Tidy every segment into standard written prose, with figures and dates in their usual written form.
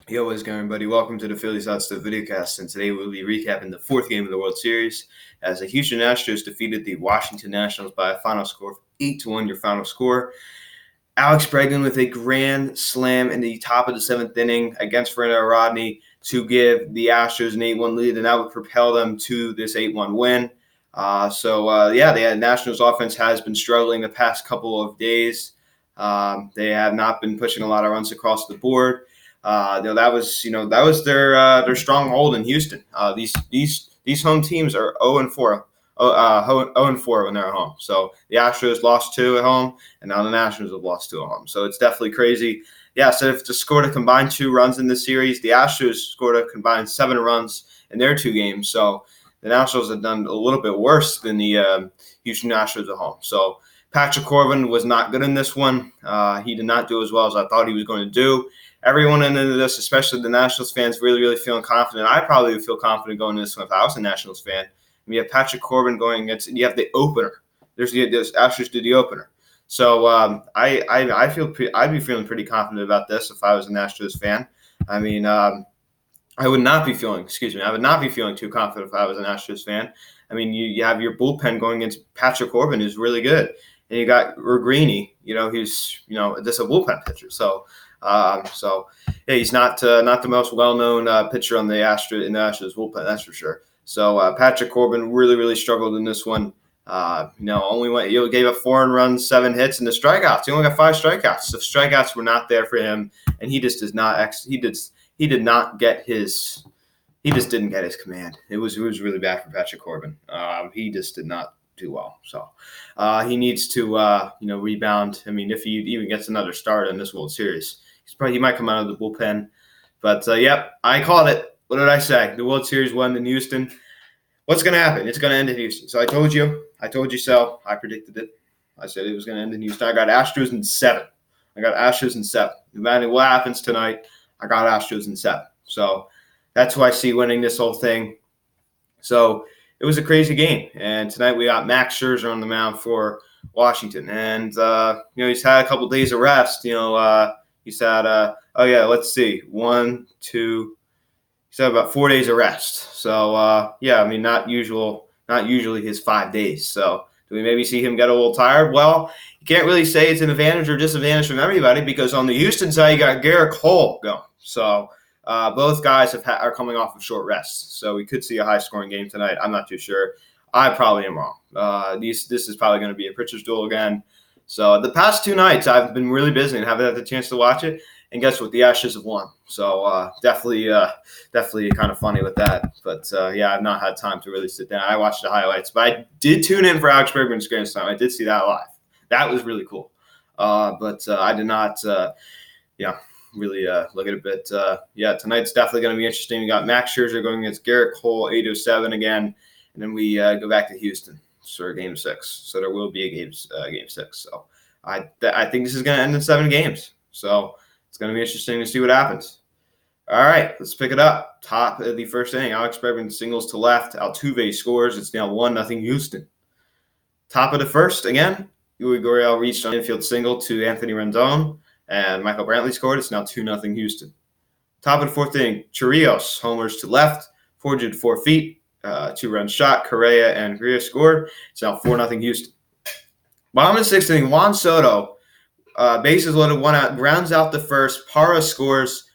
Yo, what's going on, everybody? Welcome to the Phillies Hotstuff Vidcast, and today we'll be recapping the fourth game of the World Series as the Houston Astros defeated the Washington Nationals by a final score of 8-1. Your final score. Alex Bregman with a grand slam in the top of the seventh inning against Fernando Rodney to give the Astros an 8-1 lead, and that would propel them to this 8-1 win. The Nationals offense has been struggling the past couple of days. They have not been pushing a lot of runs across the board. That was their stronghold in Houston. These home teams are 0-4. 0-4 when they're at home. So the Astros lost 2 at home, and now the Nationals have lost 2 at home. So it's definitely crazy. Yeah, so if to score a combined 2 runs in this series, the Astros scored a combined 7 runs in their 2 games. So the Nationals have done a little bit worse than the Houston Astros at home. So Patrick Corbin was not good in this one. He did not do as well as I thought he was going to do. Everyone into this, especially the Nationals fans, really feeling confident. I probably would feel confident going into this one if I was a Nationals fan. You have Patrick Corbin going against. You have the opener. There's Astros do the opener. So I'd be feeling pretty confident about this if I was an Astros fan. I mean, I would not be feeling. I would not be feeling too confident if I was an Astros fan. I mean, you have your bullpen going against Patrick Corbin, who's really good, and you got Ruggieri, who's just a bullpen pitcher. He's not the most well-known pitcher in the Astros bullpen, that's for sure. So Patrick Corbin really struggled in this one. Gave up 4 runs, 7 hits, and the strikeouts. He only got 5 strikeouts. The strikeouts were not there for him, and he just does not. He did not get his. He just didn't get his command. It was really bad for Patrick Corbin. He just did not do well. So he needs to rebound. I mean, if he even gets another start in this World Series. He might come out of the bullpen. But, I called it. What did I say? The World Series won in Houston. What's going to happen? It's going to end in Houston. So I told you so. I predicted it. I said it was going to end in Houston. I got Astros in 7. No matter what happens tonight, I got Astros in 7. So that's who I see winning this whole thing. So it was a crazy game. And tonight we got Max Scherzer on the mound for Washington. And, he's had a couple days of rest, He's had, let's see, 1, 2. He's had about 4 days of rest. So, not usually his 5 days. So, do we maybe see him get a little tired? Well, you can't really say it's an advantage or disadvantage from everybody because on the Houston side, you got Garrett Cole going. So, both guys are coming off of short rests. So, we could see a high-scoring game tonight. I'm not too sure. I probably am wrong. This is probably going to be a pitcher's duel again. So the past 2 nights, I've been really busy and haven't had the chance to watch it. And guess what? The Astros have won. So definitely kind of funny with that. But, I've not had time to really sit down. I watched the highlights. But I did tune in for Alex Bregman's grand slam. I did see that live. That was really cool. I did not, really look at it. But, tonight's definitely going to be interesting. We got Max Scherzer going against Garrett Cole, 8-7 again. And then we go back to Houston. For Game 6, so there will be a Game 6. So I think this is going to end in 7 games. So it's going to be interesting to see what happens. All right, let's pick it up. Top of the first inning, Alex Bregman singles to left. Altuve scores. It's now 1-0 Houston. Top of the first again, Yuli Gurriel reached an infield single to Anthony Rendon, and Michael Brantley scored. It's now 2-0 Houston. Top of the fourth inning, Chirios homers to left, 404 feet. 2-run shot. Correa and Greer scored. It's now 4-0 Houston. Bottom of the sixth inning, Juan Soto, bases loaded, 1 out, grounds out the first. Parra scores,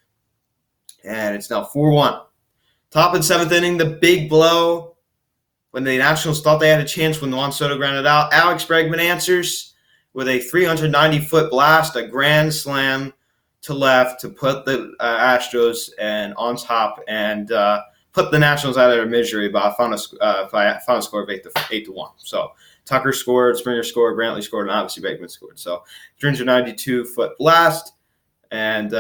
and it's now 4-1. Top of the seventh inning, the big blow. When the Nationals thought they had a chance when Juan Soto grounded out, Alex Bregman answers with a 390-foot blast, a grand slam to left to put the Astros on top and put the Nationals out of their misery by a final score of 8-1. So Tucker scored, Springer scored, Brantley scored, and obviously Bregman scored. So 392-foot blast, and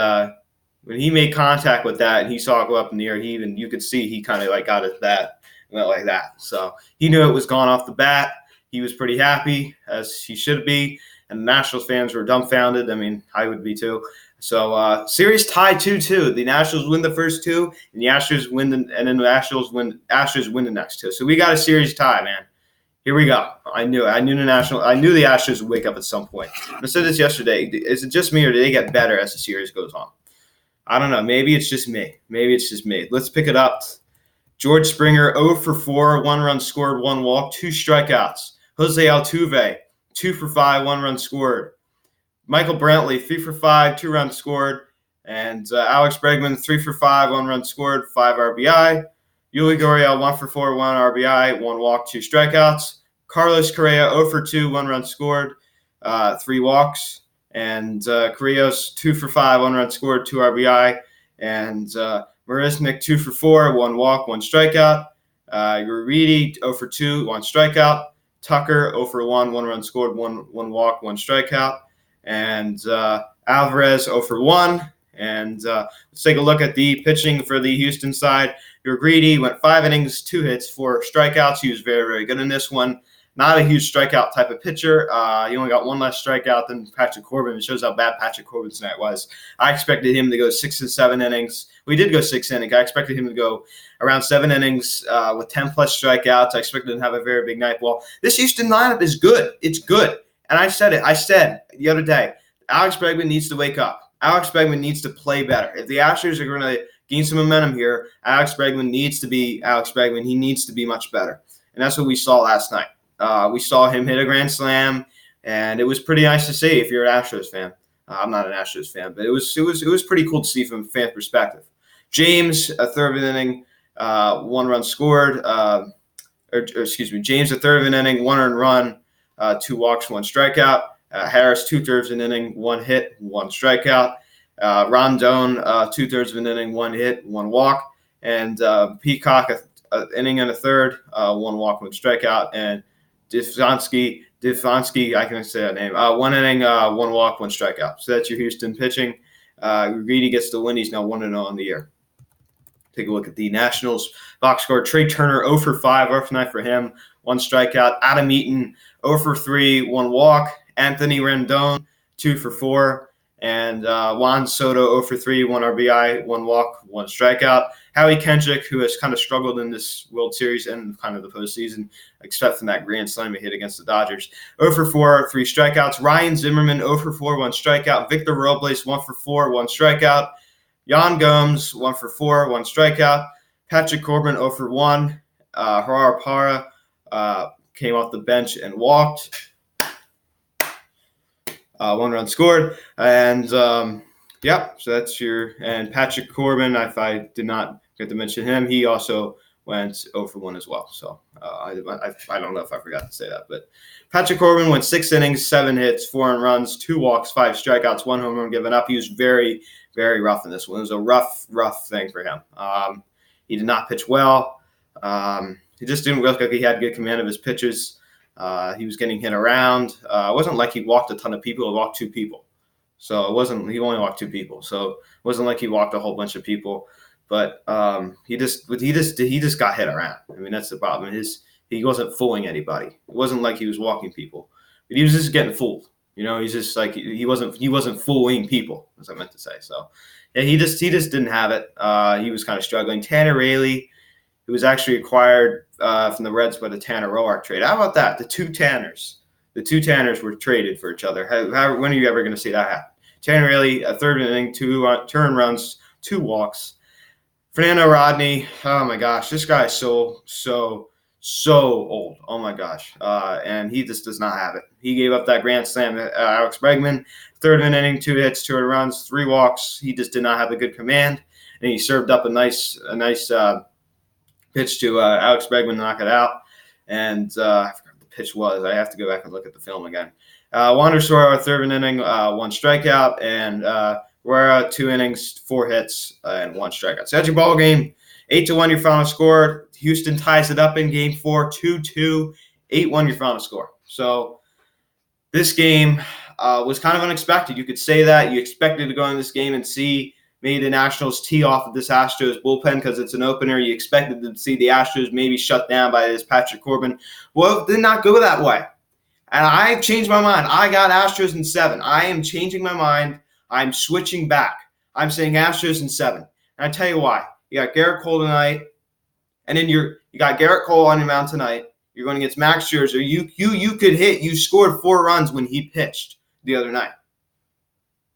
when he made contact with that and he saw it go up in the air, you could see he kind of got his bat and went like that. So he knew it was gone off the bat. He was pretty happy, as he should be, and the Nationals fans were dumbfounded. I mean, I would be too. So series tied 2-2. The Nationals win the first 2, and the Astros win, and then the Astros win the next 2. So we got a series tie, man. Here we go. I knew the Astros would wake up at some point. I said this yesterday. Is it just me, or do they get better as the series goes on? I don't know. Maybe it's just me. Let's pick it up. George Springer, 0 for 4, 1 run scored, 1 walk, 2 strikeouts. Jose Altuve, 2 for 5, 1 run scored. Michael Brantley, 3 for 5, 2 runs scored. And Alex Bregman, 3 for 5, 1 run scored, 5 RBI. Yuli Gurriel, 1 for 4, 1 RBI, 1 walk, 2 strikeouts. Carlos Correa, 0 for 2, 1 run scored, 3 walks. And Carrillo's 2 for 5, 1 run scored, 2 RBI. And Marisnik, 2 for 4, 1 walk, 1 strikeout. Uridi, 0 for 2, 1 strikeout. Tucker, 0 for 1, 1 run scored, 1 walk, 1 strikeout. And Alvarez, 0 for 1. And let's take a look at the pitching for the Houston side. Uridi went 5 innings, 2 hits, 4 strikeouts. He was very, very good in this one. Not a huge strikeout type of pitcher. He only got 1 less strikeout than Patrick Corbin. It shows how bad Patrick Corbin's night was. I expected him to go 6 and 7 innings. We did go 6 innings. I expected him to go around 7 innings with 10-plus strikeouts. I expected him to have a very big night. Well, this Houston lineup is good. It's good. And I said it. I said the other day, Alex Bregman needs to wake up. Alex Bregman needs to play better. If the Astros are going to gain some momentum here, Alex Bregman needs to be Alex Bregman. He needs to be much better. And that's what we saw last night. We saw him hit a grand slam, and it was pretty nice to see if you're an Astros fan. I'm not an Astros fan, but it was pretty cool to see from a fan perspective. James, a third of an inning, 1 run scored. James, a third of an inning, 1 earned run, 2 walks, 1 strikeout. Harris, 2/3 of an inning, 1 hit, 1 strikeout. Rondon, 2/3 of an inning, 1 hit, 1 walk. And Peacock, an inning and a third, 1 walk, 1 strikeout. And Devansky, I can say that name. 1 inning, 1 walk, 1 strikeout. So that's your Houston pitching. Reedy gets the win. He's now 1-0 on the year. Take a look at the Nationals box score. Trey Turner, 0 for 5, rough night for him. 1 strikeout. Adam Eaton, 0 for 3, 1 walk. Anthony Rendon, 2 for 4. And Juan Soto, 0 for 3, 1 RBI, 1 walk, 1 strikeout. Howie Kendrick, who has kind of struggled in this World Series and kind of the postseason, except for that grand slam he hit against the Dodgers. 0 for 4, 3 strikeouts. Ryan Zimmerman, 0 for 4, 1 strikeout. Victor Robles, 1 for 4, 1 strikeout. Yan Gomes, 1 for 4, 1 strikeout. Patrick Corbin, 0 for 1. Harara Parra came off the bench and walked. 1 run scored. And, so that's and Patrick Corbin, if I did not get to mention him, he also went 0 for 1 as well. So I don't know if I forgot to say that. But Patrick Corbin went 6 innings, 7 hits, 4 earned runs, 2 walks, 5 strikeouts, 1 home run given up. He was very, very rough in this one. It was a rough thing for him. He did not pitch well. He just didn't look like he had good command of his pitches. He was getting hit around. It wasn't like he walked a ton of people. He walked 2 people. So he only walked 2 people. So it wasn't like he walked a whole bunch of people. But he just got hit around. I mean, that's the problem. He wasn't fooling anybody. It wasn't like he was walking people. But he was just getting fooled. You know, he's just like he wasn't fooling people, as I meant to say. So yeah, he just didn't have it. He was kind of struggling. Tanner Raley, who was actually acquired from the Reds by the Tanner Roark trade. How about that? The two Tanners were traded for each other. When are you ever going to see that happen? Tanner Raley, a third inning, 2 turn runs, 2 walks. Fernando Rodney, oh my gosh, this guy is so old. Oh my gosh. And he just does not have it. He gave up that grand slam to Alex Bregman. Third inning, 2 hits, 2 runs, 3 walks. He just did not have a good command. And he served up a nice pitch to Alex Bregman to knock it out. And I forgot what the pitch was. I have to go back and look at the film again. Wander Soro, a third inning, 1 strikeout. And Guerra, 2 innings, 4 hits, and 1 strikeout. So that's your ball game. 8-1 your final score. Houston ties it up in game 4, 2-2, 8-1 your final score. So this game was kind of unexpected. You could say that. You expected to go in this game and see maybe the Nationals tee off of this Astros bullpen because it's an opener. You expected to see the Astros maybe shut down by this Patrick Corbin. Well, it did not go that way. And I changed my mind. I got Astros in 7. I am changing my mind. I'm switching back. I'm saying Astros in 7. And I tell you why. You got Garrett Cole tonight, and then you got Garrett Cole on your mound tonight. You're going against Max Scherzer. You could hit. You scored 4 runs when he pitched the other night.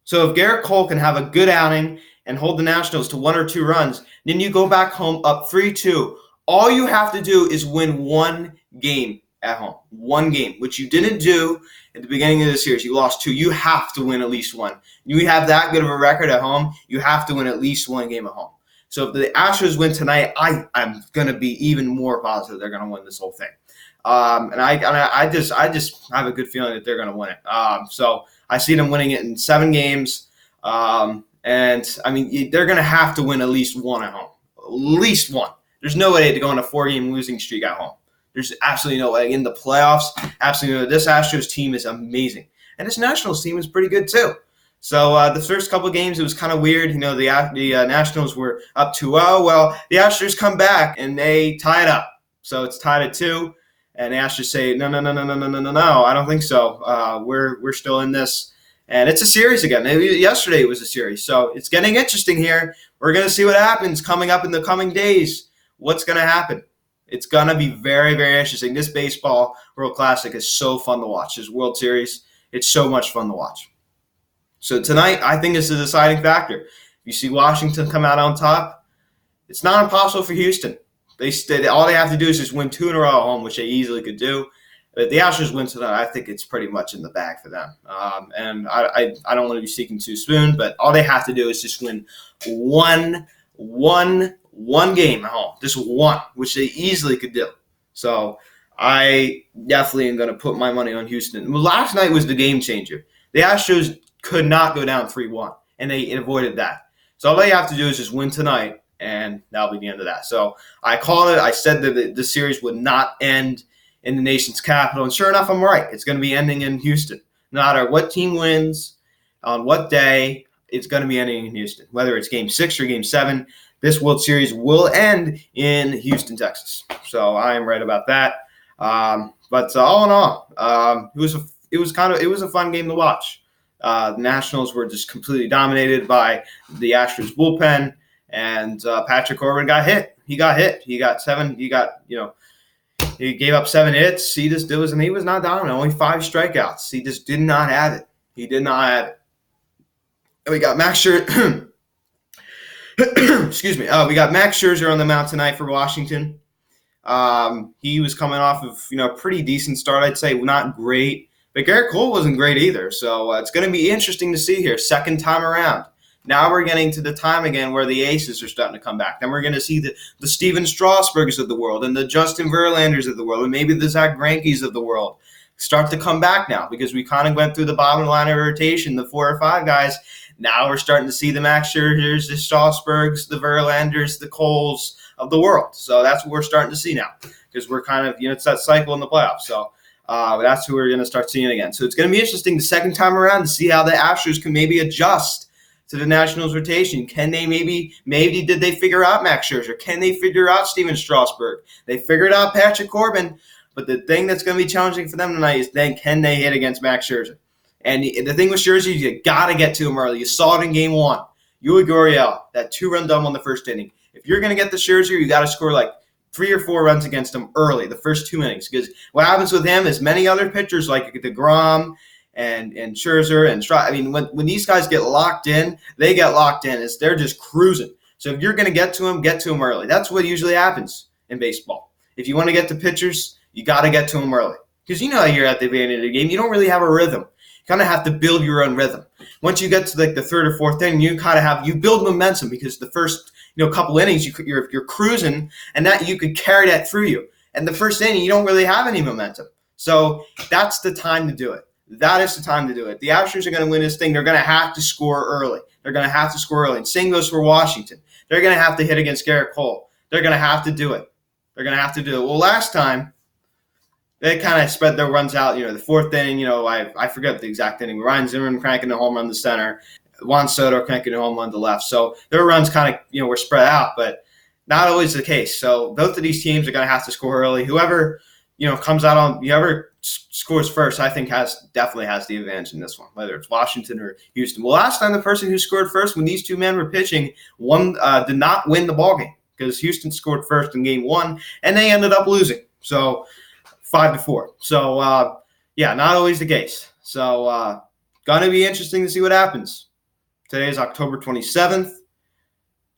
So if Garrett Cole can have a good outing and hold the Nationals to 1 or 2 runs, then you go back home up 3-2. All you have to do is win one game at home. One game, which you didn't do at the beginning of the series. You lost 2. You have to win at least one. You have that good of a record at home, you have to win at least one game at home. So if the Astros win tonight, I'm going to be even more positive they're going to win this whole thing. And I just have a good feeling that they're going to win it. So I see them winning it in 7 games. And I mean, they're going to have to win at least one at home. At least one. There's no way to go on a 4-game losing streak at home. There's absolutely no way. In the playoffs, absolutely no way. This Astros team is amazing. And this Nationals team is pretty good too. So the first couple of games, it was kind of weird. You know, the Nationals were up 2-0. Well, the Astros come back and they tie it up. So it's tied at 2. And the Astros say, no, I don't think so. We're still in this. And it's a series again. Maybe yesterday it was a series. So it's getting interesting here. We're going to see what happens coming up in the coming days. What's going to happen? It's going to be very, very interesting. This baseball World Classic is so fun to watch. This World Series, it's so much fun to watch. So tonight, I think is the deciding factor. If you see Washington come out on top, it's not impossible for Houston. All they have to do is just win 2 in a row at home, which they easily could do. But if the Astros win tonight, I think it's pretty much in the bag for them. And I don't want to be speaking too soon, but all they have to do is just win one game at home, just one, which they easily could do. So I definitely am going to put my money on Houston. Last night was the game changer. The Astros could not go down 3-1, and they avoided that. So all they have to do is just win tonight, and that'll be the end of that. So I called it. I said that the series would not end in the nation's capital, and sure enough, I'm right. It's going to be ending in Houston. No matter what team wins, on what day, it's going to be ending in Houston. Whether it's Game 6 or Game 7, this World Series will end in Houston, Texas. So I am right about that. But all in all, it was a fun game to watch. The Nationals were just completely dominated by the Astros bullpen, and Patrick Corbin got hit. He got 7. He gave up 7 hits. He was not dominant. Only 5 strikeouts. He just did not have it. He did not have it. And we got Max Scherzer. Excuse me. We got Max Scherzer on the mound tonight for Washington. He was coming off of a pretty decent start, I'd say. Not great, but Garrett Cole wasn't great either. So it's going to be interesting to see here. Second time around. Now we're getting to the time again where the aces are starting to come back. Then we're going to see the Steven Strasburgs of the world and the Justin Verlanders of the world and maybe the Zach Greinke's of the world start to come back now, because we kind of went through the bottom of the line of rotation, the 4 or 5 guys. Now we're starting to see the Max Scherzers, the Strasburgs, the Verlanders, the Coles of the world. So that's what we're starting to see now, because we're kind of, it's that cycle in the playoffs. So that's who we're going to start seeing again. So it's going to be interesting the second time around to see how the Astros can maybe adjust to the Nationals rotation. Can they maybe did they figure out Max Scherzer? Can they figure out Steven Strasburg? They figured out Patrick Corbin, but the thing that's going to be challenging for them tonight is then can they hit against Max Scherzer? And the thing with Scherzer, you got to get to him early. You saw it in Game 1. Yuli Gurriel, that 2-run double in the first inning. If you're going to get the Scherzer, you got to score like 3 or 4 runs against him early, the first 2 innings. Because what happens with him is many other pitchers like DeGrom and Scherzer and Stroud. I mean, when these guys get locked in, they get locked in. They're just cruising. So if you're going to get to him early. That's what usually happens in baseball. If you want to get to pitchers, you got to get to them early. Because you're at the beginning of the game, you don't really have a rhythm. You kind of have to build your own rhythm. Once you get to like the 3rd or 4th inning, you build momentum, because the first couple innings you're cruising, and that you could carry that through you. And the first inning you don't really have any momentum. So that's the time to do it. That is the time to do it. The Astros are going to win this thing. They're going to have to score early. And same goes for Washington. They're going to have to hit against Garrett Cole. They're going to have to do it. Well, last time, they kind of spread their runs out. The 4th inning, I forget the exact inning. Ryan Zimmerman cranking a home run to center. Juan Soto cranking a home run to left. So their runs kind of, were spread out, but not always the case. So both of these teams are going to have to score early. Whoever, comes out on, whoever scores first, I think definitely has the advantage in this one, whether it's Washington or Houston. Well, last time the person who scored first when these 2 men were pitching did not win the ballgame, because Houston scored first in Game 1, and they ended up losing. So 5-4. So, not always the case. So, going to be interesting to see what happens. Today is October 27th.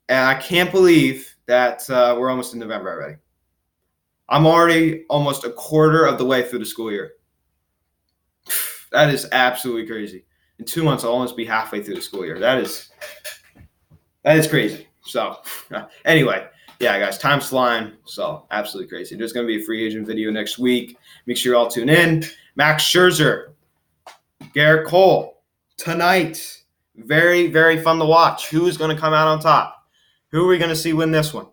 And I can't believe that we're almost in November already. I'm already almost a quarter of the way through the school year. That is absolutely crazy. In 2 months, I'll almost be halfway through the school year. That is crazy. So anyway, yeah, guys, time's flying. So absolutely crazy. There's going to be a free agent video next week. Make sure you all tune in. Max Scherzer, Garrett Cole tonight. Very, very fun to watch. Who's going to come out on top? Who are we going to see win this one?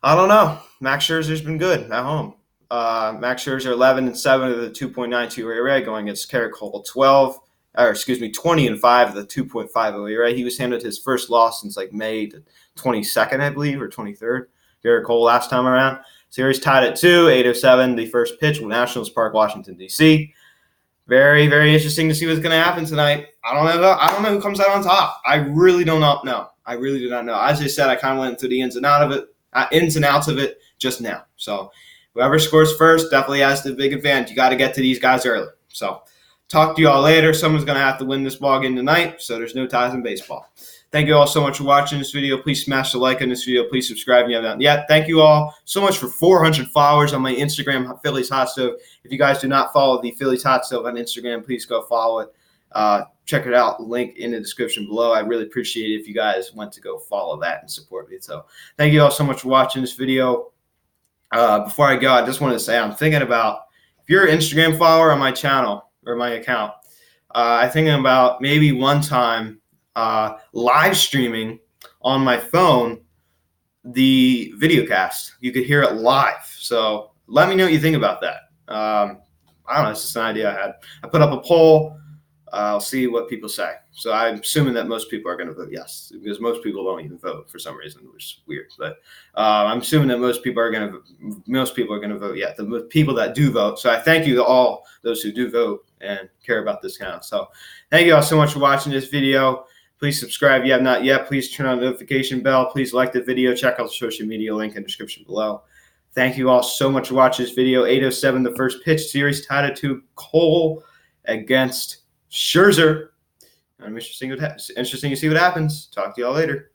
I don't know. Max Scherzer's been good at home. Max Scherzer 11-7 of the 2.92 ERA going against Garrett Cole 20-5 of the 2.50 ERA. He was handed his first loss since like May 22nd, I believe, or 23rd. Garrett Cole last time around. Series tied at 2, 8:07. The first pitch from Nationals Park, Washington, D.C. Very, very interesting to see what's going to happen tonight. I don't know who comes out on top. I really do not know. I really do not know. As I said, I kind of went through the ins and outs of it just now. So whoever scores first definitely has the big advantage. You got to get to these guys early. So talk to you all later. Someone's going to have to win this ball game tonight, so there's no ties in baseball. Thank you all so much for watching this video. Please smash the like on this video. Please subscribe if you haven't yet. Thank you all so much for 400 followers on my Instagram, Phillies Hot Stove. If you guys do not follow the Phillies Hot Stove on Instagram, please go follow it. Check it out. Link in the description below. I really appreciate it if you guys went to go follow that and support me. So thank you all so much for watching this video. Before I go, I just wanted to say I'm thinking about, if you're an Instagram follower on my channel or my account, I'm thinking about maybe one time live streaming on my phone the Vidcast. You could hear it live. So let me know what you think about that. I don't know. It's just an idea I had. I put up a poll. I'll see what people say. So I'm assuming that most people are going to vote yes, because most people don't even vote for some reason, which is weird. But I'm assuming that most people are going to vote yes. The people that do vote. So I thank you to all those who do vote and care about this channel. So thank you all so much for watching this video. Please subscribe if you have not yet. Please turn on the notification bell. Please like the video. Check out the social media link in the description below. Thank you all so much for watching this video. 8:07, the first pitch, series tied at 2, Cole against Scherzer. I'm interesting to see what happens. Talk to y'all later.